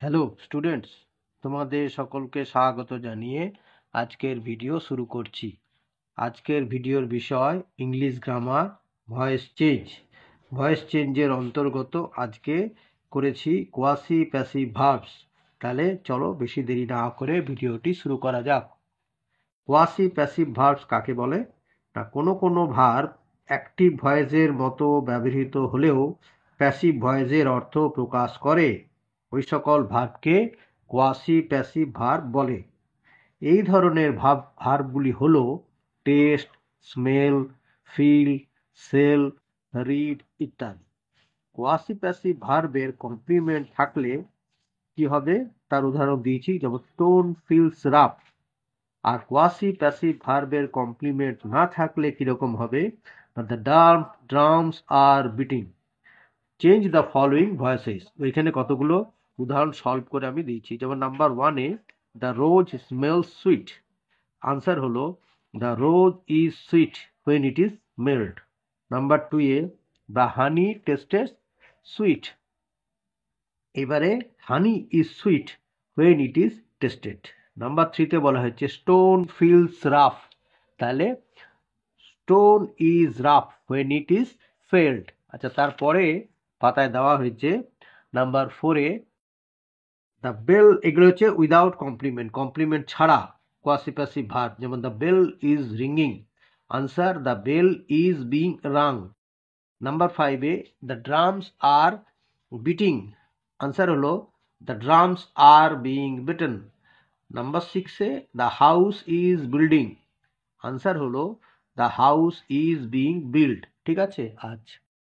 Hello students, তোমাদের সকলকে স্বাগত জানিয়ে আজকের ভিডিও শুরু করছি। আজকের ভিডিওর বিষয় English grammar voice change. Voice চেঞ্জের অন্তর্গত আজকে করেছি কোয়াসি প্যাসিভ ভার্বস। তাহলে চলো বেশি দেরি না করে ভিডিওটি শুরু করা যাক। কোয়াসি প্যাসিভ ভার্বস কাকে বলে? না, কোনো ভার্ব অ্যাক্টিভ ভয়েসের মতো ব্যবহৃত হলেও প্যাসিভ ভয়েসের অর্থ প্রকাশ করে, ওই সকল ভার্বকে কোয়াসি প্যাসিভ ভার্ব বলে। এই ধরনের ভার্বগুলি হল taste, smell, feel, sell, read ইত্যাদি। কোয়াসি প্যাসিভ ভার্বের কমপ্লিমেন্ট থাকলে কি হবে তার উদাহরণ দিয়েছি, যেমন স্টোন ফিলস রাফ। আর কোয়াসি প্যাসিভ ভার্বের কমপ্লিমেন্ট না থাকলে কিরকম হবে? The drums are beating. Change the following voices. ওইখানে কতগুলো উদাহরণ সলভ করে আমি দিয়েছি। যেমন নাম্বার 1-এ the rose smells sweet. Answer হলো the rose is sweet when it is smelled. Number 2-এ দ্য হানি টেস্টেড সুইট। এবারে honey is sweet when it is tasted. Number 3-তে বলা হয়েছে স্টোন ফিলস রাফ। তাহলে stone is rough when it is felled. আচ্ছা, তারপরে পাতায় দেওয়া হয়েছে নাম্বার 4-এ দ্য বেল। এগুলো হচ্ছে উইদাউট কমপ্লিমেন্ট, কমপ্লিমেন্ট ছাড়া কোয়াসি প্যাসিভ ভার্ব। যেমন the bell is ringing. Answer the bell is being rung. Number 5-এ the drums are beating. Answer হলো the drums are being beaten. Number 6-এ the house is building. Answer হলো the house is being build. ঠিক আছে, আচ্ছা।